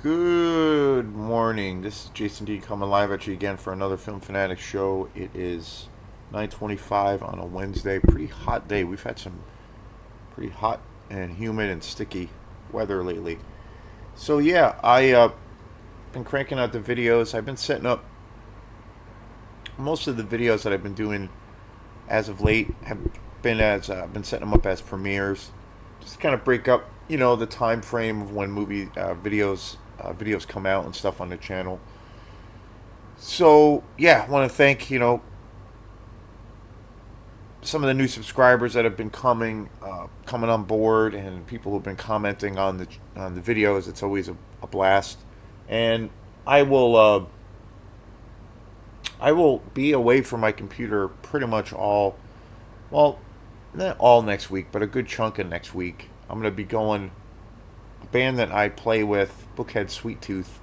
Good morning. This is Jason D coming live at you again for another Film Fanatic show. It is 9:25 on a Wednesday. Pretty hot day. We've had some pretty hot and humid and sticky weather lately. So yeah, I been cranking out the videos. I've been setting up most of the videos that I've been doing as of late have been setting them up as premieres, just to kind of break up the time frame of when movie videos come out and stuff on the channel. So yeah, I want to thank some of the new subscribers that have been coming on board, and people who've been commenting on the videos. It's always a blast, and I will uh, I will be away from my computer pretty much well, not all next week, but a good chunk of next week. I'm going to be going a band that I play with, Bookhead Sweet Tooth,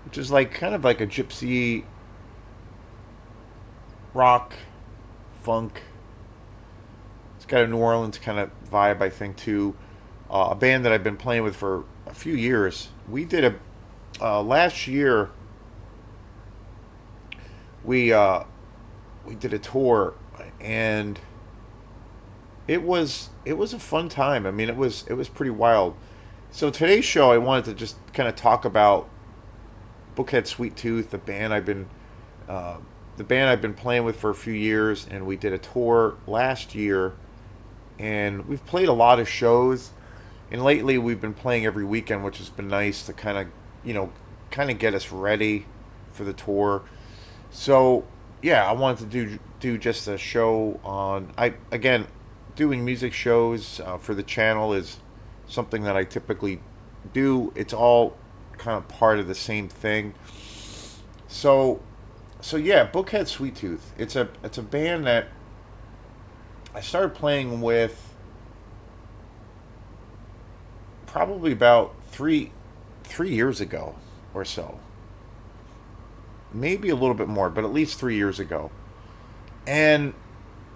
which is like kind of like a gypsy rock funk. It's got a New Orleans kind of vibe, I think, too. A band that I've been playing with for a few years. We did a last year. We uh, we did a tour, and it was a fun time. I mean, it was pretty wild. So today's show, I wanted to just kind of talk about Bookhead Sweet Tooth, uh, the band I've been playing with for a few years, and we did a tour last year, and we've played a lot of shows. And lately, we've been playing every weekend, which has been nice to you know, kind of get us ready for the tour. So yeah, I wanted to do just a show on. I again, doing music shows for the channel is something that I typically do. It's all kind of part of the same thing. So yeah, Bookhead Sweet Tooth. It's a band that I started playing with probably about three years ago or so. Maybe a little bit more, but at least 3 years ago. And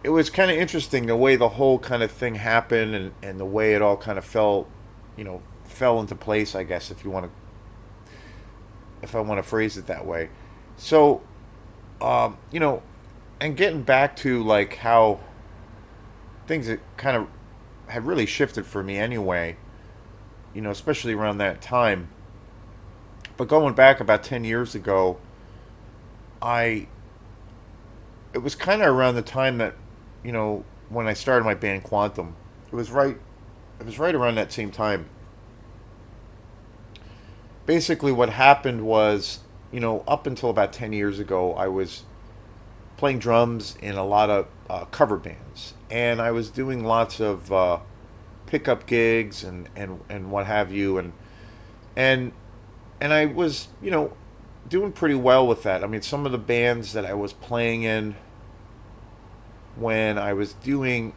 it was kind of interesting the way the whole kind of thing happened, and the way it all kind of fell into place, I guess, if I want to phrase it that way. So, um, you know, and getting back to like how things that kind of had really shifted for me anyway, especially around that time. But going back about 10 years ago, I it was kind of around the time that, when I started my band Quantum. It was right around that same time. Basically what happened was, up until about 10 years ago, I was playing drums in a lot of cover bands, and I was doing lots of pickup gigs and what have you, and and I was, doing pretty well with that. I mean, some of the bands that I was playing in when I was doing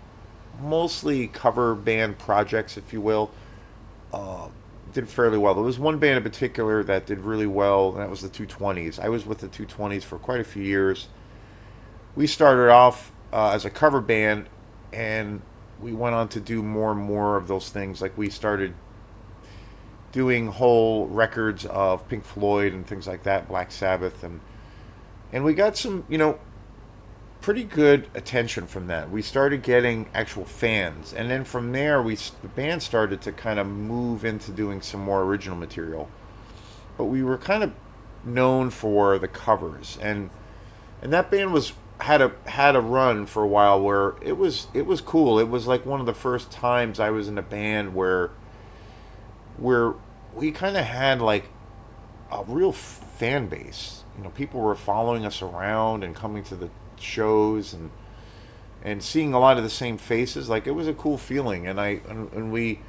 mostly cover band projects, if you will, uh, did fairly well. There was one band in particular that did really well, and that was the 220s. I was with the 220s for quite a few years. We started off as a cover band, and we went on to do more and more of those things. Like we started doing whole records of Pink Floyd and things like that, Black Sabbath, and we got some, pretty good attention from that. We started getting actual fans, and then from there, the band started to kind of move into doing some more original material. But we were kind of known for the covers, and that band was had a run for a while where it was cool. It was like one of the first times I was in a band where we kind of had like a real fan base. People were following us around and coming to the shows, and seeing a lot of the same faces. Like, it was a cool feeling, and we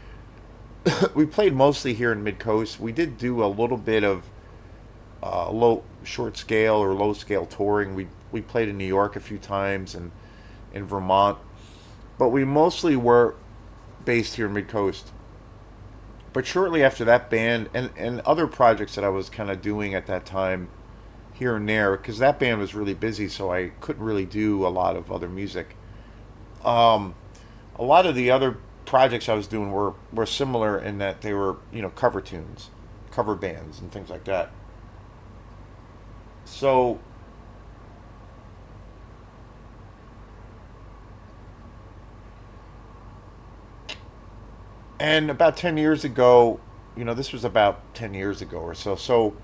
we played mostly here in Mid Coast. We did do a little bit of short scale or low scale touring. We played in New York a few times, and in Vermont, but we mostly were based here in Mid Coast. But shortly after that band, and other projects that I was kind of doing at that time here and there, because that band was really busy, so I couldn't really do a lot of other music. Um, a lot of the other projects I was doing were similar in that they were, cover tunes. cover bands and things like that. So, and about 10 years ago, this was about 10 years ago or so. So,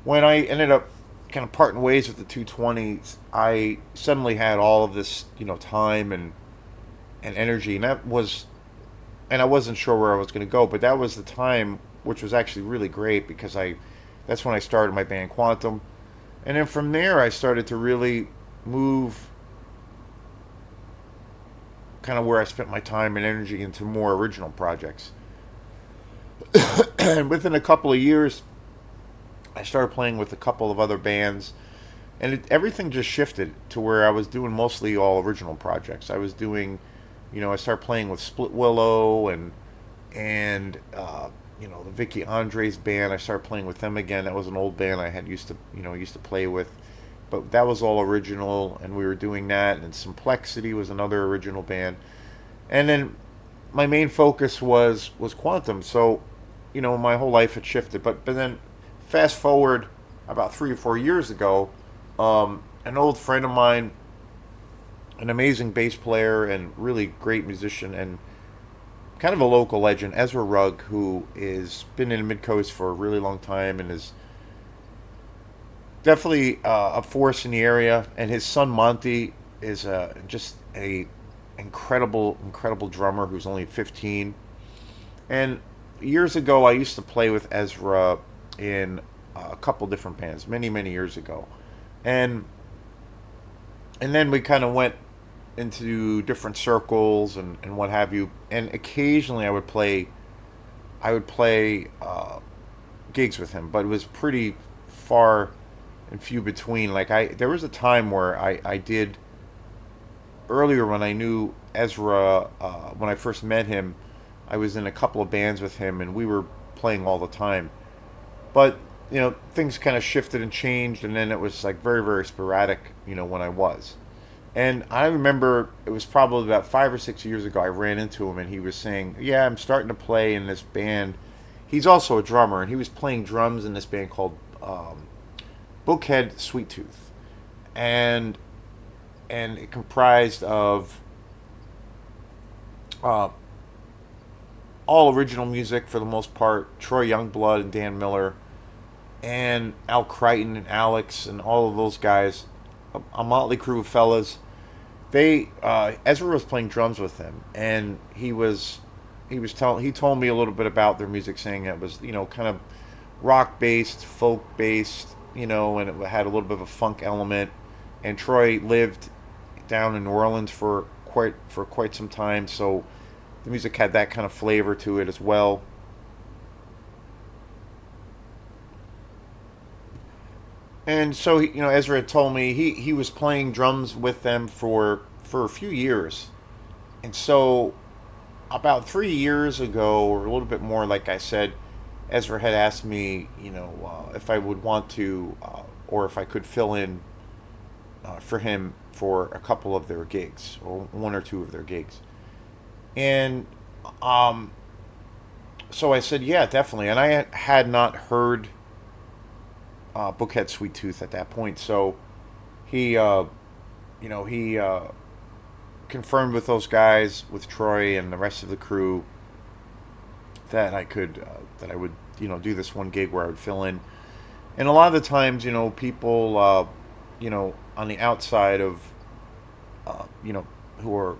when I ended up kind of parting ways with the 220s, I suddenly had all of this, time and energy, and I wasn't sure where I was going to go, but that was the time, which was actually really great because that's when I started my band Quantum, and then from there I started to really move kind of where I spent my time and energy into more original projects. And within a couple of years, I started playing with a couple of other bands, and everything just shifted to where I was doing mostly all original projects. I was doing, I started playing with Split Willow and the Vicky Andres band. I started playing with them again. That was an old band I had used to play with, but that was all original, and we were doing that. And Simplexity was another original band, and then my main focus was Quantum. So, my whole life had shifted. But then, fast forward about 3 or 4 years ago, an old friend of mine, an amazing bass player and really great musician, and kind of a local legend, Ezra Rugg, who is been in Midcoast for a really long time and is definitely a force in the area. And his son Monty is just a incredible drummer who's only 15. And years ago, I used to play with Ezra in a couple different bands, many years ago, and then we kind of went into different circles and what have you. And occasionally, I would play gigs with him, but it was pretty far and few between. Like there was a time where I did earlier when I knew Ezra, when I first met him, I was in a couple of bands with him, and we were playing all the time. But things kind of shifted and changed, and then it was like very sporadic. When I was, and I remember it was probably about 5 or 6 years ago. I ran into him, and he was saying, "Yeah, I'm starting to play in this band." He's also a drummer, and he was playing drums in this band called Bookhead Sweet Tooth, and it comprised of uh, all original music for the most part. Troy Youngblood and Dan Miller, and Al Crichton and Alex and all of those guys, a motley crew of fellas. They Ezra was playing drums with them, and he told me a little bit about their music, saying it was kind of rock based, folk based, and it had a little bit of a funk element. And Troy lived down in New Orleans for quite some time, so the music had that kind of flavor to it as well. And so Ezra had told me he was playing drums with them for a few years, and so about 3 years ago or a little bit more, like I said, Ezra had asked me, if I would want to, or if I could fill in for him for a couple of their gigs, or one or two of their gigs. And um, so I said, yeah, definitely. And I had not heard Bookhead Sweet Tooth at that point, so he, he confirmed with those guys, with Troy and the rest of the crew, that I would, do this one gig where I would fill in. And a lot of the times, people, on the outside of, who are,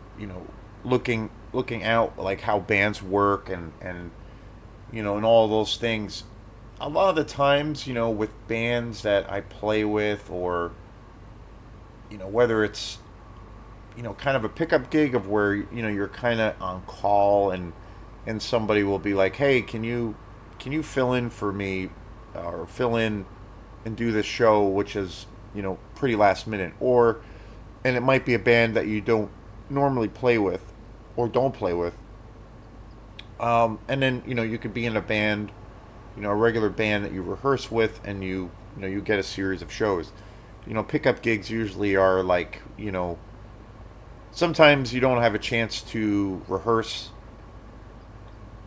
looking out, like how bands work and all those things. A lot of the times, with bands that I play with, or whether it's kind of a pickup gig of where you're kind of on call, and somebody will be like, "Hey, can you fill in for me, or fill in and do this show," which is pretty last minute, and it might be a band that you don't normally play with or don't play with, and then you could be in a band, a regular band that you rehearse with, and you get a series of shows. Pickup gigs usually are like, sometimes you don't have a chance to rehearse,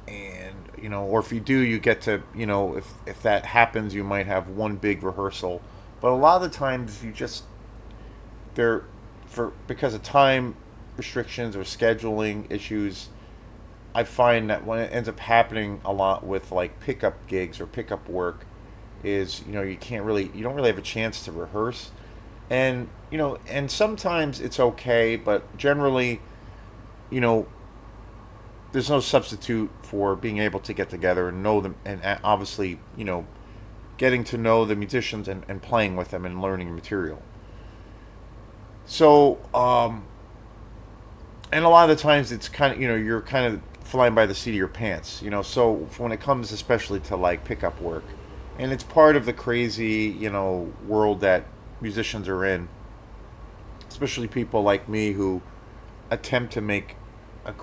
and or if you do, you get to, if that happens, you might have one big rehearsal. But a lot of the times, you just they're for because of time restrictions or scheduling issues. I find that when it ends up happening a lot with like pickup gigs or pickup work, is you don't really have a chance to rehearse, and sometimes it's okay, but generally, you know there's no substitute for being able to get together and know them, and obviously, getting to know the musicians and playing with them and learning material. So, and a lot of the times it's kind of, you're kind of flying by the seat of your pants, so when it comes especially to like pickup work, and it's part of the crazy, world that musicians are in, especially people like me who attempt to make a,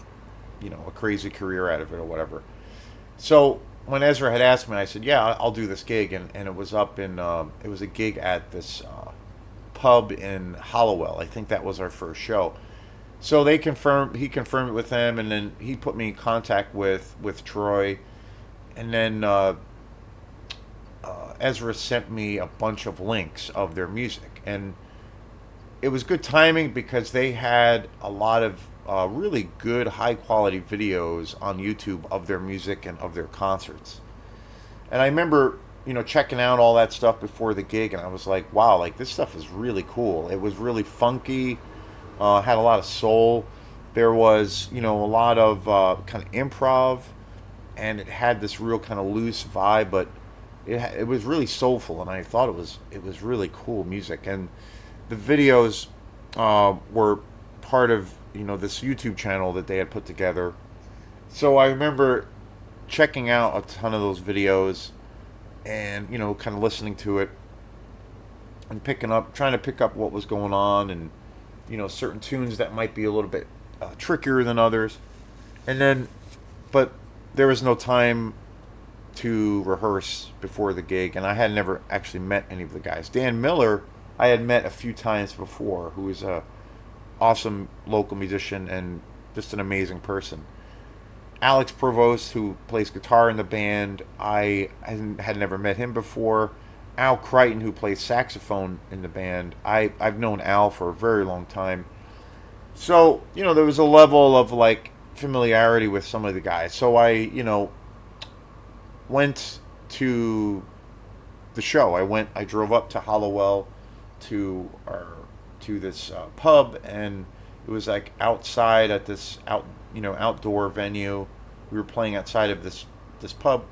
a crazy career out of it or whatever. So when Ezra had asked me, I said, "Yeah, I'll do this gig," and it was up in it was a gig at this pub in Hollowell. I think that was our first show. So he confirmed it with them, and then he put me in contact with Troy, and then Ezra sent me a bunch of links of their music, and it was good timing because they had a lot of really good, high quality videos on YouTube of their music and of their concerts. And I remember, checking out all that stuff before the gig, and I was like, wow, like this stuff is really cool. It was really funky, had a lot of soul. There was, a lot of kind of improv, and it had this real kind of loose vibe, but it was really soulful, and I thought it was really cool music. And the videos were part of this YouTube channel that they had put together. So I remember checking out a ton of those videos, and kind of listening to it and trying to pick up what was going on, and certain tunes that might be a little bit trickier than others. And then, but there was no time to rehearse before the gig, and I had never actually met any of the guys. Dan Miller, I had met a few times before, who is a awesome local musician and just an amazing person. Alex Provost, who plays guitar in the band, I had never met him before. Al Crichton, who plays saxophone in the band, I've known Al for a very long time. So, there was a level of like familiarity with some of the guys. So I went to the show. I drove up to Hollowell to our to this pub, and it was like outside at this outdoor venue. We were playing outside of this pub,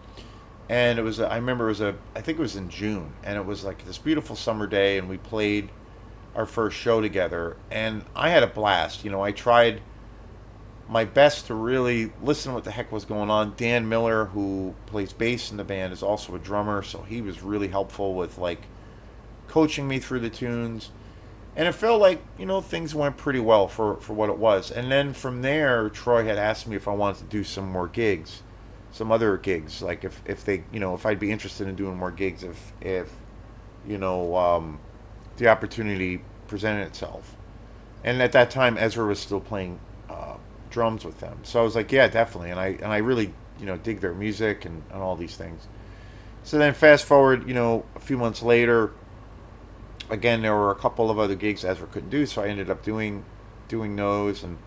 and I remember I think it was in June, and it was like this beautiful summer day, and we played our first show together, and I had a blast. I tried my best to really listen to what the heck was going on. Dan Miller, who plays bass in the band, is also a drummer, so he was really helpful with like coaching me through the tunes. And it felt like, things went pretty well for what it was. And then from there, Troy had asked me if I wanted to do some more gigs, some other gigs, like if they, if I'd be interested in doing more gigs if the opportunity presented itself. And at that time, Ezra was still playing drums with them. So I was like, yeah, definitely. And I really, dig their music and all these things. So then fast forward, a few months later, again, there were a couple of other gigs Ezra couldn't do, so I ended up doing those, and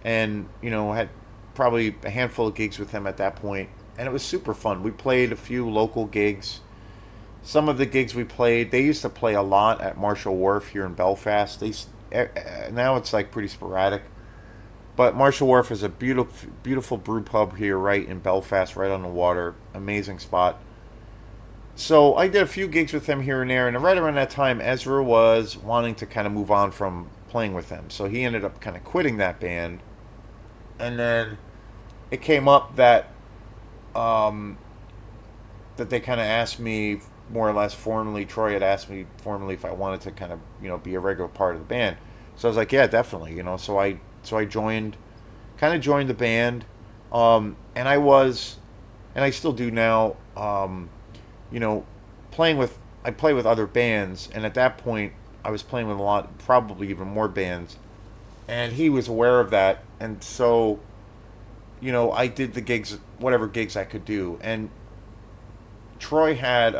had probably a handful of gigs with him at that point, and it was super fun. We played a few local gigs. Some of the gigs we played, they used to play a lot at Marshall Wharf here in Belfast. Now it's like pretty sporadic, but Marshall Wharf is a beautiful brew pub here, right in Belfast, right on the water. Amazing spot. So I did a few gigs with them here and there, and right around that time, Ezra was wanting to kind of move on from playing with them. So he ended up kind of quitting that band, and then it came up that that they kind of asked me more or less formally. Troy had asked me formally if I wanted to kind of be a regular part of the band. So I was like, yeah, definitely. So I joined the band, and I still do now. You know, I play with other bands, and at that point, I was playing with a lot, probably even more bands, and he was aware of that, and so I did the gigs, whatever gigs I could do, and Troy had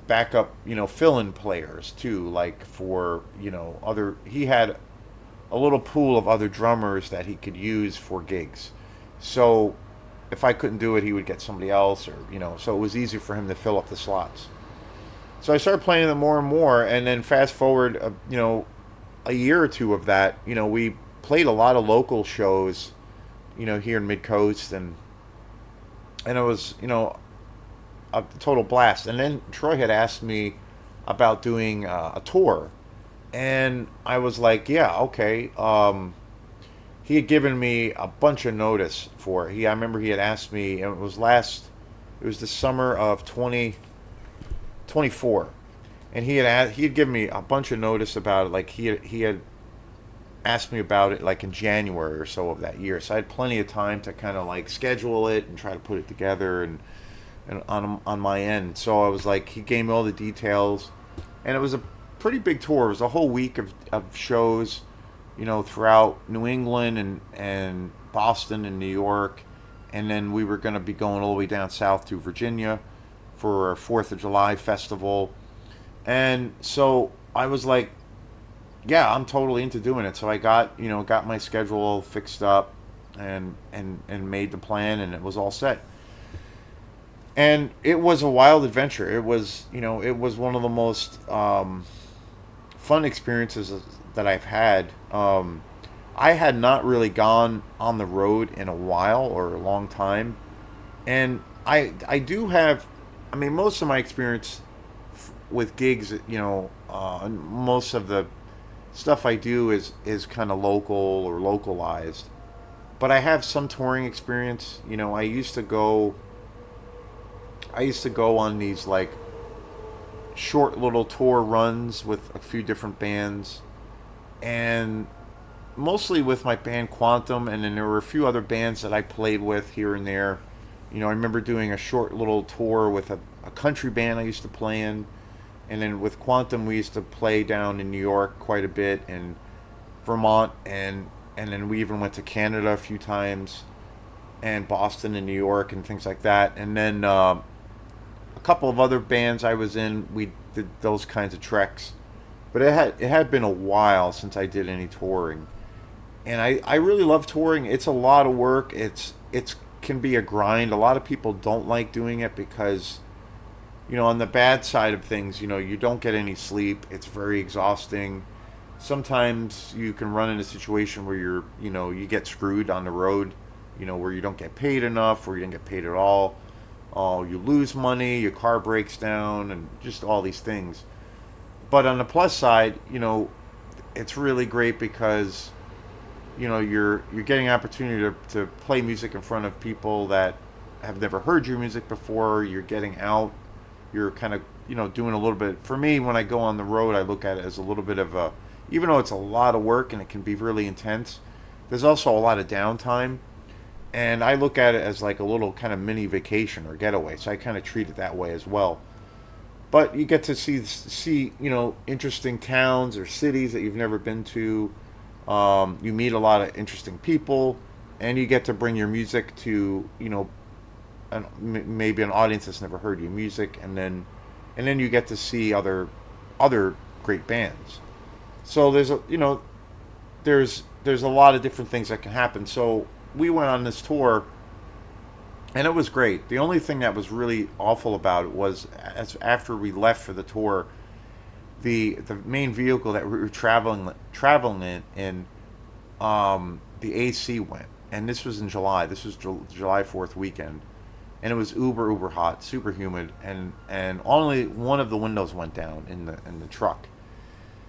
backup, fill-in players too, like for other. He had a little pool of other drummers that he could use for gigs. So if I couldn't do it, he would get somebody else, or so it was easy for him to fill up the slots. So I started playing them more and more, and then fast forward, a year or two of that, we played a lot of local shows, here in Mid Coast, and it was, a total blast. And then Troy had asked me about doing a tour, and I was like, yeah, okay. He had given me a bunch of notice for it. I remember he had asked me, and it was the summer of 2024, and he had given me a bunch of notice about it. Like he had asked me about it like in January or so of that year, so I had plenty of time to kind of like schedule it and try to put it together and on my end. So I was like, he gave me all the details, and it was a pretty big tour. It was a whole week of shows, throughout New England and Boston and New York, and then we were going to be going all the way down south to Virginia for a Fourth of July festival. And so I was like, yeah, I'm totally into doing it. So I got my schedule all fixed up, and made the plan, and it was all set. And it was a wild adventure. It was one of the most fun experiences that I've had. I had not really gone on the road in a while or a long time, and I do have. I mean, most of my experience with gigs, most of the stuff I do is kind of local or localized. But I have some touring experience. I used to go on these like short little tour runs with a few different bands, and mostly with my band Quantum, and then there were a few other bands that I played with here and there. I remember doing a short little tour with a country band I used to play in, and then with Quantum we used to play down in New York quite a bit, and Vermont, and then we even went to Canada a few times, and Boston and New York and things like that. And then a couple of other bands I was in, we did those kinds of treks. But it had been a while since I did any touring, and I really love touring. It's a lot of work. It's can be a grind. A lot of people don't like doing it because on the bad side of things, you don't get any sleep. It's very exhausting. Sometimes you can run in a situation where you get screwed on the road, where you don't get paid enough, or you don't get paid at all. You lose money, your car breaks down, and just all these things. But on the plus side, it's really great because you're getting an opportunity to play music in front of people that have never heard your music before. You're getting out. You're kind of doing a little bit. For me, when I go on the road, I look at it as a little bit of a, even though it's a lot of work and it can be really intense, there's also a lot of downtime. And I look at it as like a little kind of mini vacation or getaway. So I kind of treat it that way as well. But you get to see interesting towns or cities that you've never been to. You meet a lot of interesting people, and you get to bring your music to maybe an audience that's never heard your music, and then you get to see other great bands. So there's a lot of different things that can happen. So we went on this tour, and it was great. The only thing that was really awful about it was, as after we left for the tour, the main vehicle that we were traveling in, the AC went, and this was in July. This was July 4th weekend, and it was uber hot, super humid, and only one of the windows went down in the truck.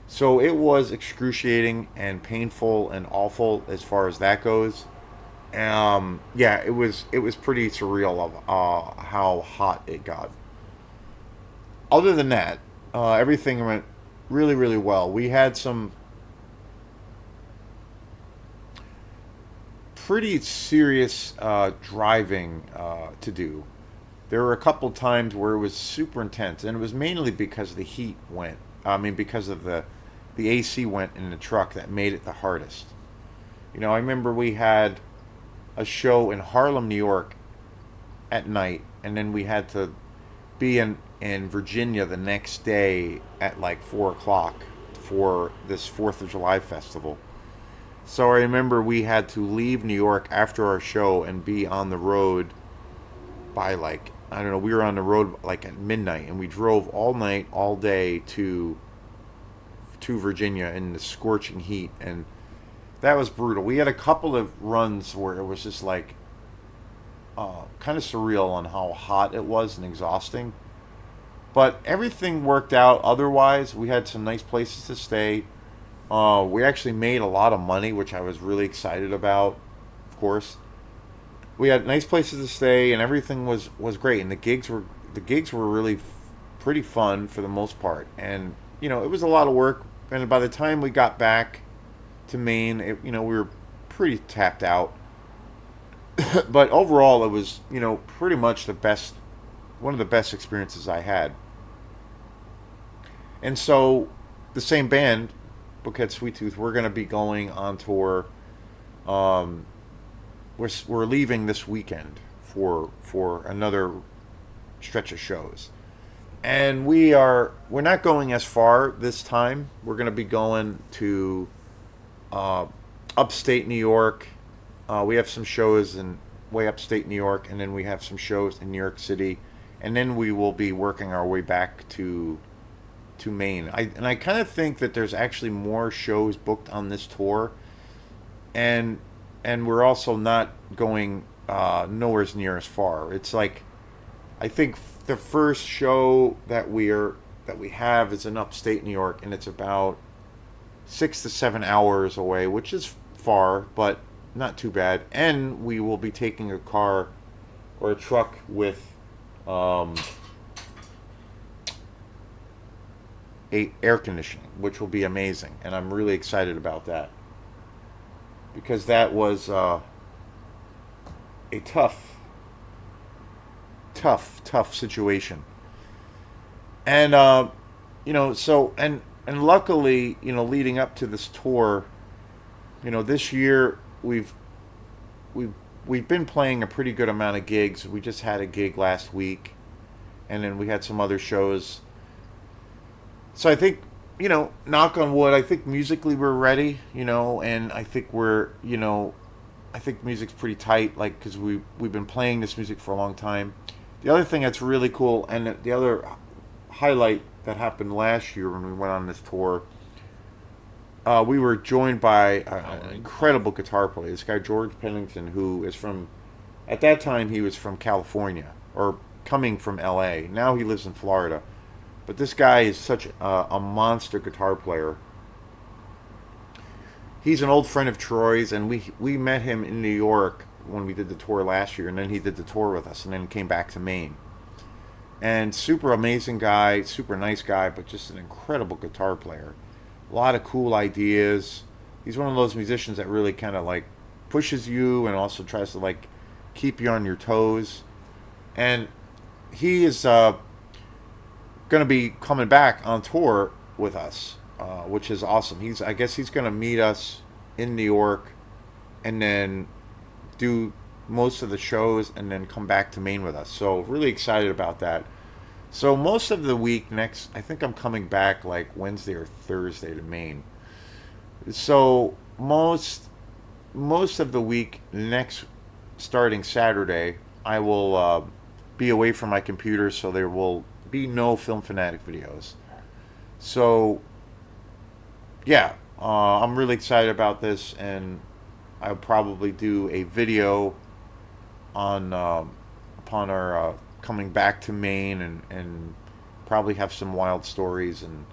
So it was excruciating and painful and awful as far as that goes. Yeah, it was pretty surreal of how hot it got. Other than that, everything went really really well. We had some pretty serious driving to do. There were a couple times where it was super intense, and it was mainly because the heat went. I mean, because of the AC went in the truck that made it the hardest. I remember we had a show in Harlem, New York at night, and then we had to be in Virginia the next day at like 4 o'clock for this Fourth of July festival. So I remember we had to leave New York after our show and be on the road by like, I don't know, we were on the road like at midnight, and we drove all night, all day to Virginia in the scorching heat, and that was brutal. We had a couple of runs where it was just like kind of surreal on how hot it was and exhausting. But everything worked out. Otherwise, we had some nice places to stay. We actually made a lot of money, which I was really excited about. Of course, we had nice places to stay, and everything was great. And the gigs were really pretty fun for the most part. And it was a lot of work. And by the time we got back to Maine, we were pretty tapped out. But overall, it was pretty much the best, one of the best experiences I had. And so, the same band, Bookhead Sweet Tooth, we're going to be going on tour. Um, we're leaving this weekend for another stretch of shows, and we're not going as far this time. We're going to be going to uh, upstate New York. We have some shows in way upstate New York, and then we have some shows in New York City, and then we will be working our way back to Maine. I kind of think that there's actually more shows booked on this tour, and we're also not going nowhere near as far. It's like I think the first show that we have is in upstate New York, and it's about 6 to 7 hours away, which is far, but not too bad. And we will be taking a car or a truck with um, a air conditioning, which will be amazing, and I'm really excited about that because that was a tough situation. And so and luckily, leading up to this tour, this year we've we've been playing a pretty good amount of gigs. We just had a gig last week, and then we had some other shows. So I think, knock on wood, I think musically we're ready, and I think I think music's pretty tight, like because we've been playing this music for a long time. The other thing that's really cool, and the other highlight that happened last year when we went on this tour, we were joined by an incredible guitar player. This guy George Pennington, who is from, at that time he was from California or coming from L.A. Now he lives in Florida, but this guy is such a monster guitar player. He's an old friend of Troy's, and we met him in New York when we did the tour last year, and then he did the tour with us, and then came back to Maine. And super amazing guy, super nice guy, but just an incredible guitar player. A lot of cool ideas. He's one of those musicians that really kind of like pushes you and also tries to like keep you on your toes. And he is going to be coming back on tour with us, which is awesome. I guess he's going to meet us in New York, and then do most of the shows, and then come back to Maine with us. So really excited about that. So most of the week next, I think I'm coming back like Wednesday or Thursday to Maine. So most of the week next, starting Saturday, I will be away from my computer, so there will be no Film Fanatic videos. So yeah, I'm really excited about this, and I'll probably do a video on upon our coming back to Maine, and probably have some wild stories. And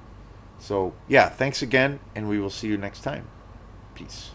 so yeah, thanks again, and we will see you next time. Peace.